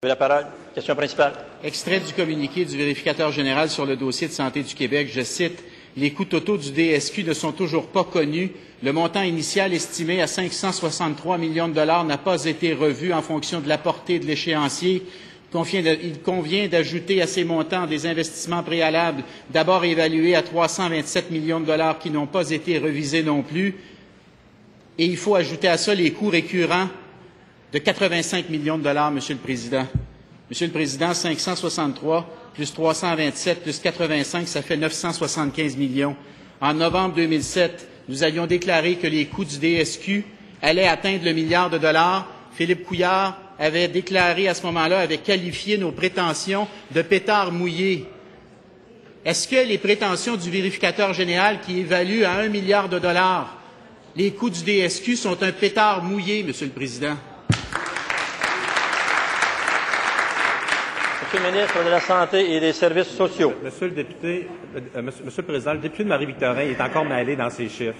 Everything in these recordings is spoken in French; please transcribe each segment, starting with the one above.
La parole. Question principale. Extrait du communiqué du vérificateur général sur le dossier de santé du Québec. Je cite, « Les coûts totaux du DSQ ne sont toujours pas connus. Le montant initial estimé à 563 millions de dollars n'a pas été revu en fonction de la portée de l'échéancier. Il convient d'ajouter à ces montants des investissements préalables, d'abord évalués à 327 millions de dollars qui n'ont pas été revisés non plus. Et il faut ajouter à ça les coûts récurrents de 85 millions de dollars, Monsieur le Président. Monsieur le Président, 563 plus 327 plus 85, ça fait 975 millions. En novembre 2007, nous avions déclaré que les coûts du DSQ allaient atteindre le milliard de dollars. Philippe Couillard avait déclaré à ce moment-là, avait qualifié nos prétentions de pétards mouillés. Est-ce que les prétentions du vérificateur général qui évalue à 1 milliard de dollars les coûts du DSQ sont un pétard mouillé, Monsieur le Président? Monsieur le ministre de la Santé et des Services sociaux. Monsieur le député, Monsieur le Président, le député de Marie-Victorin est encore mêlé dans ses chiffres.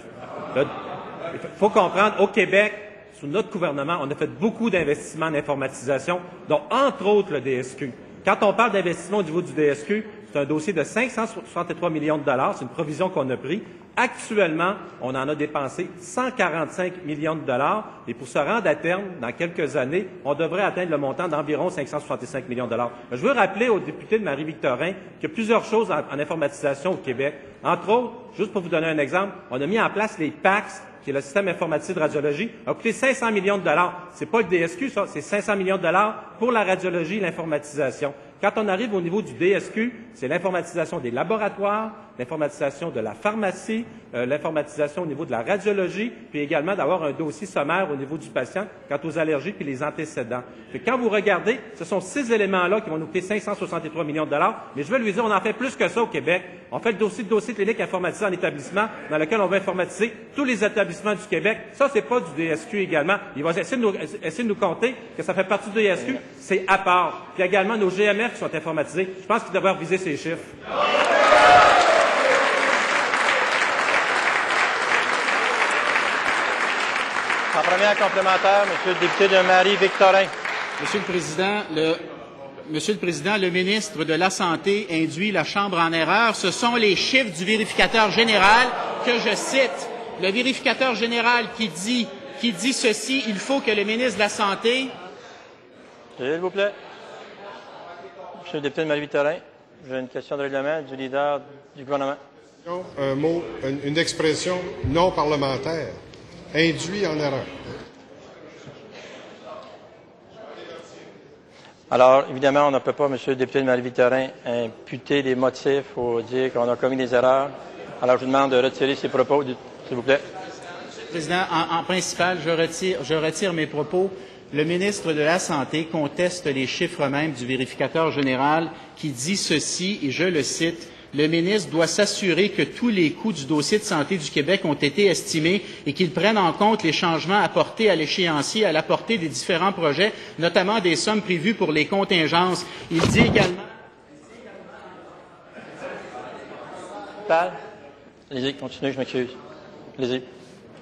Il faut comprendre, au Québec, sous notre gouvernement, on a fait beaucoup d'investissements en informatisation, dont entre autres le DSQ. Quand on parle d'investissement au niveau du DSQ, c'est un dossier de 563 millions de dollars, c'est une provision qu'on a prise. Actuellement, on en a dépensé 145 millions de dollars et pour se rendre à terme, dans quelques années, on devrait atteindre le montant d'environ 565 millions de dollars. Je veux rappeler aux députés de Marie-Victorin qu'il y a plusieurs choses en informatisation au Québec. Entre autres, juste pour vous donner un exemple, on a mis en place les PACS, qui est le système informatique de radiologie, a coûté 500 millions de dollars. C'est pas le DSQ, ça, c'est 500 millions de dollars pour la radiologie et l'informatisation. Quand on arrive au niveau du DSQ, c'est l'informatisation des laboratoires, l'informatisation de la pharmacie, l'informatisation au niveau de la radiologie, puis également d'avoir un dossier sommaire au niveau du patient quant aux allergies puis les antécédents. Puis quand vous regardez, ce sont ces éléments-là qui vont nous coûter 563 millions de dollars, mais je veux lui dire, on en fait plus que ça au Québec. On fait le dossier clinique informatisé en établissement dans lequel on va informatiser tous les établissements du Québec. Ça, c'est pas du DSQ également. Il va essayer de nous compter que ça fait partie du DSQ, c'est à part. Puis également nos GMR qui sont informatisés. Je pense qu'il devrait reviser ces chiffres. En première complémentaire, Monsieur le député de Marie-Victorin. Monsieur le Président, le ministre de la Santé induit la Chambre en erreur. Ce sont les chiffres du vérificateur général que je cite. Le vérificateur général qui dit ceci, il faut que le ministre de la Santé... S'il vous plaît. Monsieur le député de Marie-Victorin, j'ai une question de règlement du leader du gouvernement. Un mot, une expression non parlementaire, induit en erreur. Alors, évidemment, on ne peut pas, Monsieur le député de Marie-Victorin, imputer des motifs ou dire qu'on a commis des erreurs. Alors, je vous demande de retirer ces propos, s'il vous plaît. Monsieur le Président, en principal, je retire mes propos. Le ministre de la Santé conteste les chiffres mêmes du vérificateur général qui dit ceci, et je le cite, « Le ministre doit s'assurer que tous les coûts du dossier de santé du Québec ont été estimés et qu'ils prennent en compte les changements apportés à l'échéancier à la portée des différents projets, notamment des sommes prévues pour les contingences. » Il dit également... Allez-y, continuez, je m'excuse. Allez-y.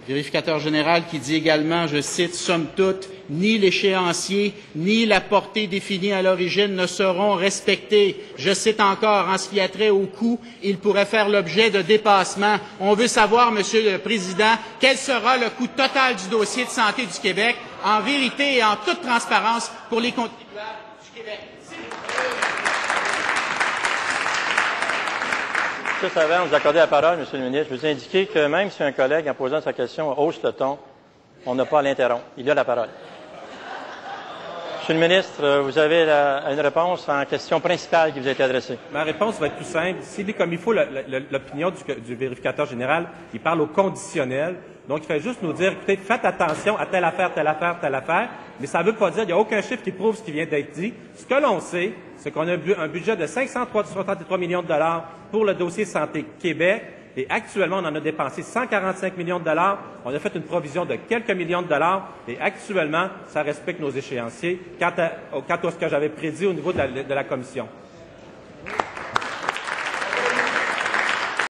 Vérificateur général qui dit également, je cite, « Somme toute, ni l'échéancier, ni la portée définie à l'origine ne seront respectés. » Je cite encore, en ce qui a trait au coût, il pourrait faire l'objet de dépassements. On veut savoir, Monsieur le Président, quel sera le coût total du dossier de santé du Québec, en vérité et en toute transparence, pour les contribuables du Québec. Juste avant de vous accorder la parole, Monsieur le ministre, je vous ai indiqué que même si un collègue, en posant sa question, hausse le ton, on n'a pas à l'interrompre. Il a la parole. Monsieur le ministre, vous avez une réponse en question principale qui vous a été adressée. Ma réponse va être tout simple. S'il est comme il faut l'opinion du vérificateur général, il parle au conditionnel. Donc, il fait juste nous dire, écoutez, faites attention à telle affaire, telle affaire, telle affaire. Mais ça ne veut pas dire, il n'y a aucun chiffre qui prouve ce qui vient d'être dit. Ce que l'on sait, c'est qu'on a un budget de 563 millions de dollars pour le dossier Santé Québec. Et actuellement, on en a dépensé 145 millions de dollars. On a fait une provision de quelques millions de dollars. Et actuellement, ça respecte nos échéanciers quant à ce que j'avais prédit au niveau de la Commission.